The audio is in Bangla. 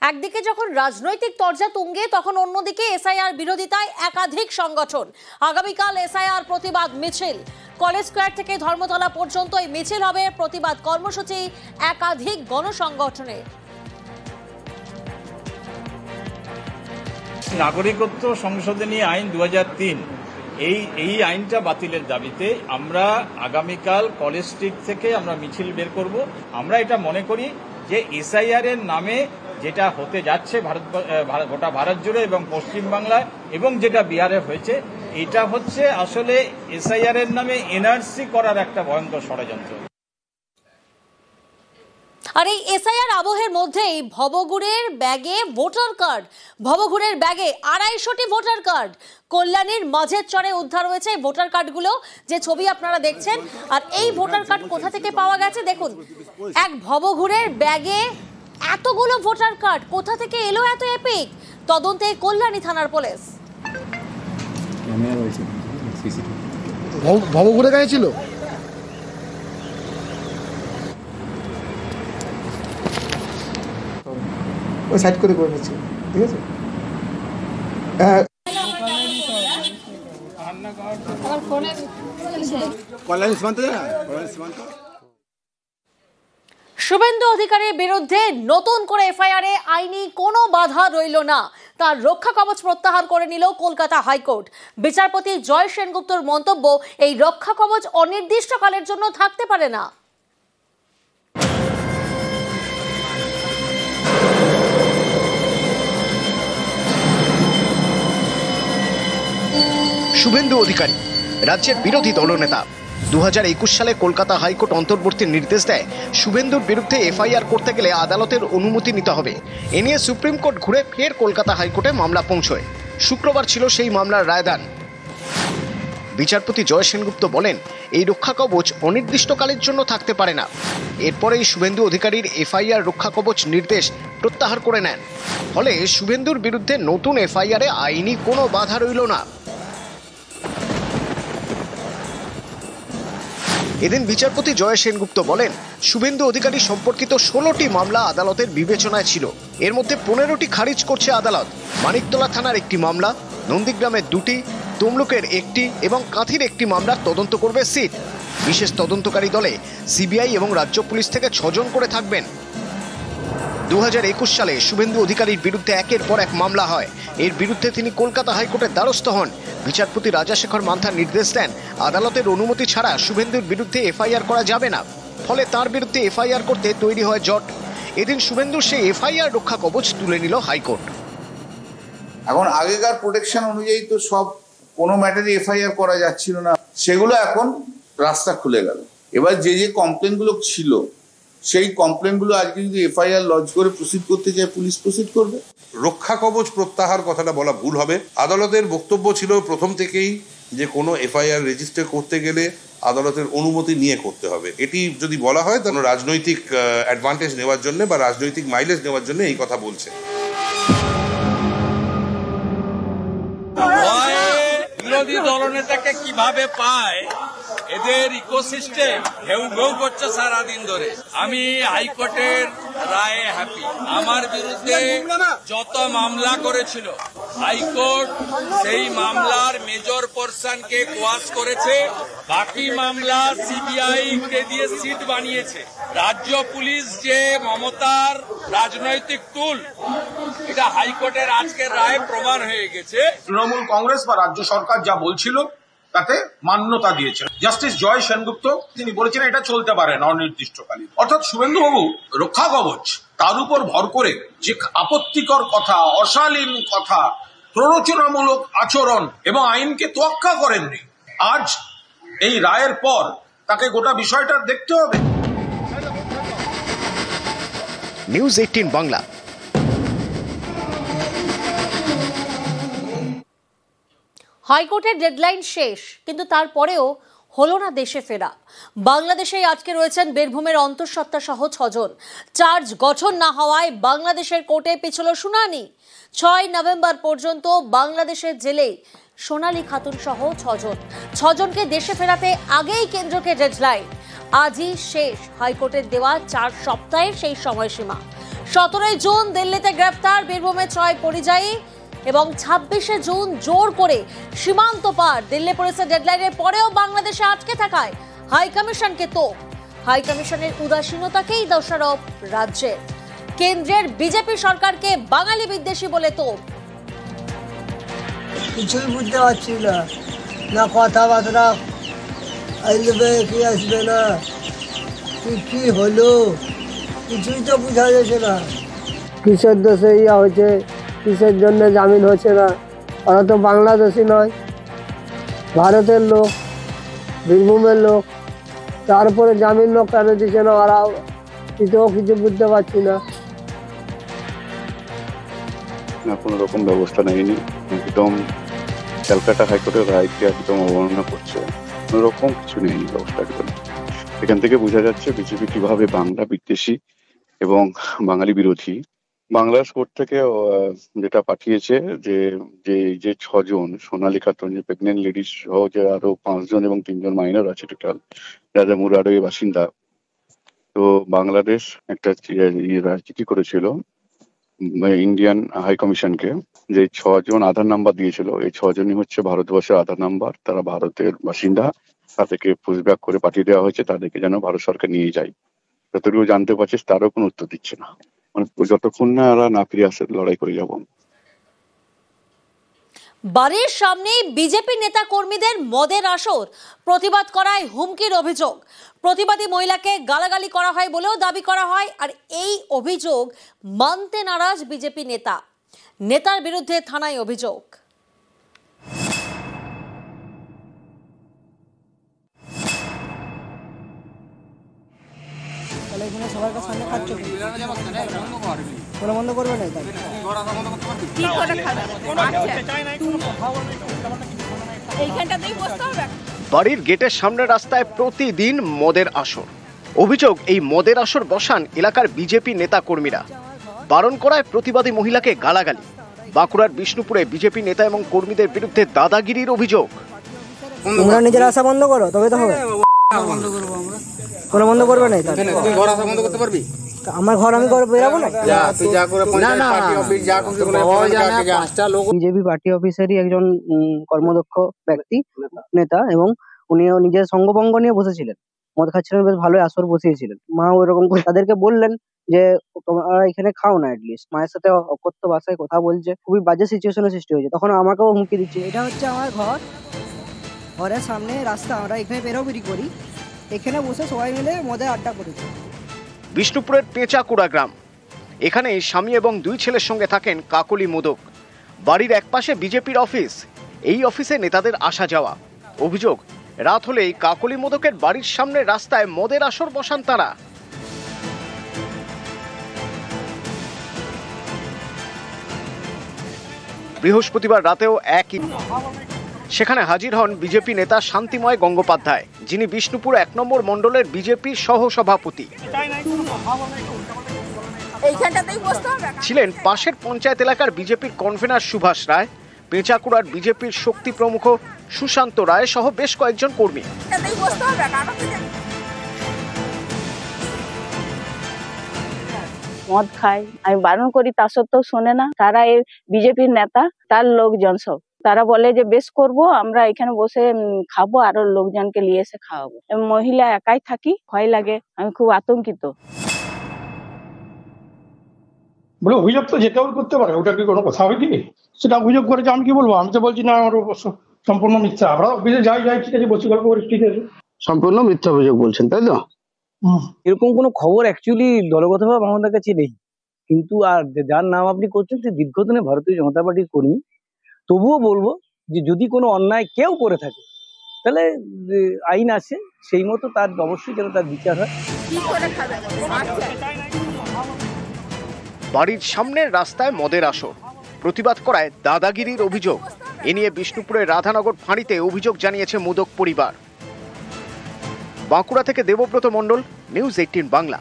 একদিকে যখন রাজনৈতিক তরজা তুঙ্গে, তখন অন্যদিকে এসআইআর বিরোধিতায় একাধিক সংগঠন। আগামীকাল এসআইআর প্রতিবাদ মিছিল। কলেজ স্কয়ার থেকে ধর্মতলা পর্যন্ত এই মিছিল হবে। প্রতিবাদ কর্মসূচি একাধিক গণসংগঠনের। নাগরিকত্ব সংশোধনী আইন 2003 এই আইনটা বাতিলের দাবিতে আমরা আগামীকাল কলেজ স্ট্রিট থেকে আমরা মিছিল বের করব। আমরা এটা মনে করি যে এসআইআর এর নামে যেটা হতে যাচ্ছে গোটা ভারত জুড়ে এবং পশ্চিমবাংলায় এবং যেটা বিহারে হয়েছে, এটা হচ্ছে আসলে এসআইআর এর নামে এনআরসি করার একটা ভয়ঙ্কর ষড়যন্ত্র। আর এই এসআইআর আবহের মধ্যেই ভবঘুরের ব্যাগে ভোটার কার্ড, ভবঘুরের ব্যাগে 250টি ভোটার কার্ড। কল্যাণীর মাঝের চরে উদ্ধার হয়েছে এই ভোটার কার্ডগুলো, যে ছবি আপনারা দেখছেন। আর এই ভোটার কার্ড কোথা থেকে পাওয়া গেছে দেখুন, এক ভবঘুরের ব্যাগে এতগুলো ভোটার কার্ড কোথা থেকে এলো এত এপিক? তদন্তে কল্যাণী থানার পুলিশ। ভবঘুরে গেছিল ওই সাইড করে নিচ্ছি, ঠিক আছে। শুভেন্দু অধিকারীর বিরুদ্ধে নতুন করে এফআইআরে আইনি কোনো বাধা রইল না। তার রক্ষা কবচ প্রত্যাহার করে নিল কলকাতা হাইকোর্ট। বিচারপতি জয় সেনগুপ্তর মন্তব্য, এই রক্ষা কবচ অনির্দিষ্টকালের জন্য থাকতে পারে না। শুভেন্দু অধিকারী রাজ্যের বিরোধী দলনেতা। 2021 সালে কলকাতা হাইকোর্ট অন্তর্বর্তী নির্দেশ দেয়, শুভেন্দুর বিরুদ্ধে এফআইআর করতে গেলে আদালতের অনুমতি নিতে হবে। এ নিয়ে সুপ্রিম কোর্ট ঘুরে ফের কলকাতা হাইকোর্টে মামলা পৌঁছয়। শুক্রবার ছিল সেই মামলার রায়দান। বিচারপতি জয় সেনগুপ্ত বলেন, এই রক্ষা কবচ অনির্দিষ্টকালের জন্য থাকতে পারে না। এরপরেই শুভেন্দু অধিকারীর এফআইআর রক্ষা কবচ নির্দেশ প্রত্যাহার করে নেন। ফলে শুভেন্দুর বিরুদ্ধে নতুন এফআইআরে আইনি কোনো বাধা রইল না। এদিন বিচারপতি জয় সেনগুপ্ত বলেন, শুভেন্দু অধিকারী সম্পর্কিত 16টি মামলা আদালতের বিবেচনায় ছিল। এর মধ্যে 15টি খারিজ করছে আদালত। মানিকতলা থানার একটি মামলা, নন্দীগ্রামের 2টি, তমলুকের 1টি এবং কাঁথির 1টি মামলার তদন্ত করবে সিট। বিশেষ তদন্তকারী দলে সিবিআই এবং রাজ্য পুলিশ থেকে 6 জন করে থাকবেন। 2021 সালে শুভেন্দু অধিকারীর বিরুদ্ধে একের পর এক মামলা হয়। এর বিরুদ্ধে তিনি কলকাতা হাইকোর্টের দ্বারস্থ হন। বিচারপতি রাজাশেখর মান্থা নির্দেশ দেন, আদালতের অনুমতি ছাড়া শুভেন্দুর বিরুদ্ধে এফআইআর করা যাবে না। ফলে তার বিরুদ্ধে এফআইআর করতে তৈরি হয় জট। এদিন শুভেন্দুর সেই এফআইআর রক্ষা কবচ তুলে নিল হাইকোর্ট। এখন আগেকার প্রোটেকশন অনুযায়ী তো সব কোনো ম্যাটারে এফআইআর করা যাচ্ছিল না, সেগুলো এখন রাস্তা খুলে গেল। এবার যে কমপ্লেনগুলো ছিল, সেই কমপ্লেনগুলো আজকে যদি এফআইআর লজ করে প্রসিড করতে চায়, পুলিশ প্রসিড করবে। রক্ষা কবচ প্রত্যাহার কথাটা বলা ভুল হবে। আদালতের বক্তব্য ছিল প্রথম থেকেই যে কোনো এফআইআর রেজিস্টার করতে গেলে আদালতের অনুমতি নিয়ে করতে হবে। এটি যদি বলা হয় তাহলে রাজনৈতিক অ্যাডভান্টেজ নেওয়ার জন্য বা রাজনৈতিক মাইলেজ নেওয়ার জন্য এই কথা বলছে। বিরোধী দলনেতাকে কিভাবে পায়, এদের ইকোসিস্টেম ঘেউ ঘেউ করছে সারাদিন ধরে। আমি হাইকোর্টের রায়ে হ্যাপি। আমার বিরুদ্ধে যত মামলা করেছিল হাইকোর্ট সেই মামলার মেজর পোর্শনকে কোয়াশ করেছে। বাকি মামলা সিবিআই কে দিয়ে সিট বানিয়েছে। রাজ্য পুলিশ যে মমতার রাজনৈতিক টুল, এটা হাইকোর্টের আজকের রায়ে প্রমাণ হয়ে গেছে। তৃণমূল কংগ্রেস বা রাজ্য সরকার যা বলছিল তাতে মান্যতা দিয়েছেন জাস্টিস জয় সেনগুপ্ত। তিনি বলেছেন এটা চলতে পারে না অনির্দিষ্টকালীন। অর্থাৎ শুভেন্দুবাবু রক্ষা কবচ তার উপর ভর করে যে আপত্তিকর কথা, অশালীন কথা, প্ররোচনামূলক আচরণ এবং আইনকে তোয়াক্কা করেননি, আজ এই রায়ের পর তাকে গোটা বিষয়টা দেখতে হবে। নিউজ 18 বাংলা। হাইকোর্টের ডেডলাইন শেষ, কিন্তু তারপরেও হলো না দেশে ফেরা। বাংলাদেশে আজকে রয়েছেন বীরভূমের অন্তঃসত্ত্বা সহ 6 জন। চার্জ গঠন না হওয়ায় বাংলাদেশের কোর্টে পিছল শুনানি। 6 নভেম্বর পর্যন্ত বাংলাদেশের জেলে সোনালী খাতুন সহ 6 জন। 6 জনকে দেশে ফেরাতে আগেই কেন্দ্রকে ডেডলাইন। আজই শেষ হাইকোর্টের দেওয়া 4 সপ্তাহের সেই সময়সীমা। 17 জুন দিল্লিতে গ্রেফতার বীরভূমের 6 পরিযায়ী এবং 26শে জুন জোর করে সীমান্ত পার। দিল্লি পুলিশের ডেডলাইনের পরেও বাংলাদেশে আটকে থাকায় হাই কমিশনকে তোপ। হাই কমিশনের উদাসীনতাকেই দোষারোপ রাজ্যের। কেন্দ্রের বিজেপি সরকারকে বাঙালি বিদ্বেষী বলে তোপ। কিছুই বুঝতে পারছি না, না কথাবার্তা আসবে কি আসবে না, কি হলো কিছুই তো বোঝা যাচ্ছে না। কিসের দোষে ইয়া হয়েছে, কিসের জন্য জামিন হচ্ছে না? ওরা তো বাংলাদেশি নয়, ভারতের লোক, বীরভূমের লোক, তারপরে জামিন লোক কেন দিচ্ছে না ওরা? এটাও কিছু বুঝতে পারছি না। না, কোনো রকম ব্যবস্থা নেয়নি, একদম ক্যালকাটা হাইকোর্টের রায়কে একদম অবমাননা করছে, কোনো রকম কিছু নেয়নি ব্যবস্থা একদম। এখান থেকে বোঝা যাচ্ছে বিজেপি কিভাবে বাংলা বিদ্বেষী এবং বাঙালি বিরোধী। বাংলার কোর্ট থেকে যেটা পাঠিয়েছে যে 6 জন সোনালী খাতুন, যে প্রেগনেন্ট লেডিস সহ যে আরো 5 জন এবং 3 জন মাইনর আছে টোটাল, যারা মুরারোয় বাসিন্দা। তো বাংলাদেশ একটা চিঠি করেছিল ইন্ডিয়ান হাই কমিশনকে, যে 6 জন আধার নাম্বার দিয়েছিল, এই 6 জনই হচ্ছে ভারতবর্ষের আধার নাম্বার, তারা ভারতের বাসিন্দা। তাদেরকে পুশব্যাক করে পাঠিয়ে দেওয়া হয়েছে, তাদেরকে যেন ভারত সরকার নিয়ে যায়। যতটুকু জানতে পারছিস তারও কোনো উত্তর দিচ্ছে না, মানে যতক্ষণ না ওরা না ফিরে আসে লড়াই করে যাব। বাড়ির সামনে বিজেপি নেতা কর্মীদের মদের আসর, প্রতিবাদ করায় হুমকির অভিযোগ। প্রতিবাদী মহিলাকে গালাগালি করা হয় বলেও দাবি করা হয়। আর এই অভিযোগ মানতে নারাজ বিজেপি নেতার বিরুদ্ধে থানায় অভিযোগ। বন্ধ করবে না, বাড়ির গেটের সামনে রাস্তায় প্রতিদিন মদের আসর। অভিযোগ, এই মদের আসর বসান এলাকার বিজেপি নেতা কর্মীরা। বারণ করায় প্রতিবাদী মহিলাকে গালাগালি। বাঁকুড়ার বিষ্ণুপুরে বিজেপি নেতা এবং কর্মীদের বিরুদ্ধে দাদাগিরির অভিযোগ। তোমরা নিজের আশা বন্ধ করো, তবে তো হবে। তোমরা বন্ধ করবে না, আমার ঘর আমি বেরাবো না। বিজেপি পার্টি অফিসেরই একজন কর্মদক্ষ ব্যক্তি নেতা, এবং উনিও নিজের সঙ্গভঙ্গ নিয়ে বসেছিলেন, মদ খাচ্ছিলেন, বেশ ভালোই আসর বসিয়েছিলেন। মা ওইরকম করে তাদেরকে বললেন যে তোমরা এখানে খাও না, অ্যাটলিস্ট। মায়ের সাথে অকথ্য ভাষায় কথা বলছে, খুবই বাজে সিচুয়েশনের সৃষ্টি হয়েছে। তখন আমাকেও হুমকি দিচ্ছে। এটা হচ্ছে আমার ঘর, ঘরের সামনে রাস্তা, আমরা এখানে বেরোবেরি করি, এখানে বসে সবাই মিলে মদের আড্ডা করেছি। বিষ্ণুপুরের পেঁচাকুড়া গ্রাম, এখানে স্বামী এবং 2 ছেলের সঙ্গে থাকেন কাকলি মোদক। বাড়ির একপাশে বিজেপির অফিস, এই অফিসে নেতাদের আসা যাওয়া। অভিযোগ, রাত হলেই কাকলি মোদকের বাড়ির সামনে রাস্তায় মদের আসর বসান তারা। বৃহস্পতিবার রাতেও একই, সেখানে হাজির হন বিজেপি নেতা শান্তিময় গঙ্গোপাধ্যায়, যিনি বিষ্ণুপুর 1 নম্বর মণ্ডলের বিজেপির সহ সভাপতি। ছিলেন পাশের পঞ্চায়েত এলাকার বিজেপির কনভেনার সুভাষ রায়, পেঁচাকুড়ার বিজেপির শক্তি প্রমুখ সুশান্ত রায় সহ বেশ কয়েকজন কর্মী। মদ খায়, আমি বারণ করি, তা সত্ত্বেও শোনে না। তারা এই বিজেপির নেতা, তার লোকজন সব, তারা বলে যে বেশ করব, আমরা এখানে বসে খাবো, আরো লোকজনকে নিয়ে এসে খাওয়াবো। মহিলা একাই থাকি, ভয় লাগে, আমি খুব আতঙ্কিত। বলে অভিযোগ তো যে কেউ করতে পারে, ওটা কি কোনো কথা হয়নি? সেটা অভিযোগ করেছে, আমি কি বলবো? আমি তো বলছি না, আমার সম্পূর্ণ মিথ্যা। আমরা অফিসে যাই ঠিক আছে, বসে গল্প করি, ঠিক আছে। সম্পূর্ণ মিথ্যা অভিযোগ বলছেন, তাই তো? এরকম কোনো খবর অ্যাকচুয়ালি দলগতভাবে আমাদের কাছে নেই, কিন্তু আর যার নাম আপনি করছেন সে দীর্ঘদিনে ভারতীয় জনতা পার্টির কর্মী। তবুও বলবো যে যদি কোনো অন্যায় কেউ করে থাকে, তাহলে আইন আছে, সেই মতো তার অবশ্যই যেন তার বিচার হয়। বাড়ির সামনের রাস্তায় মদের আসর, প্রতিবাদ করায় দাদাগিরির অভিযোগ। এ নিয়ে বিষ্ণুপুরের রাধানগর ফাঁড়িতে অভিযোগ জানিয়েছে মোদক পরিবার। বাঁকুড়া থেকে দেবব্রত মণ্ডল, নিউজ 18 বাংলা।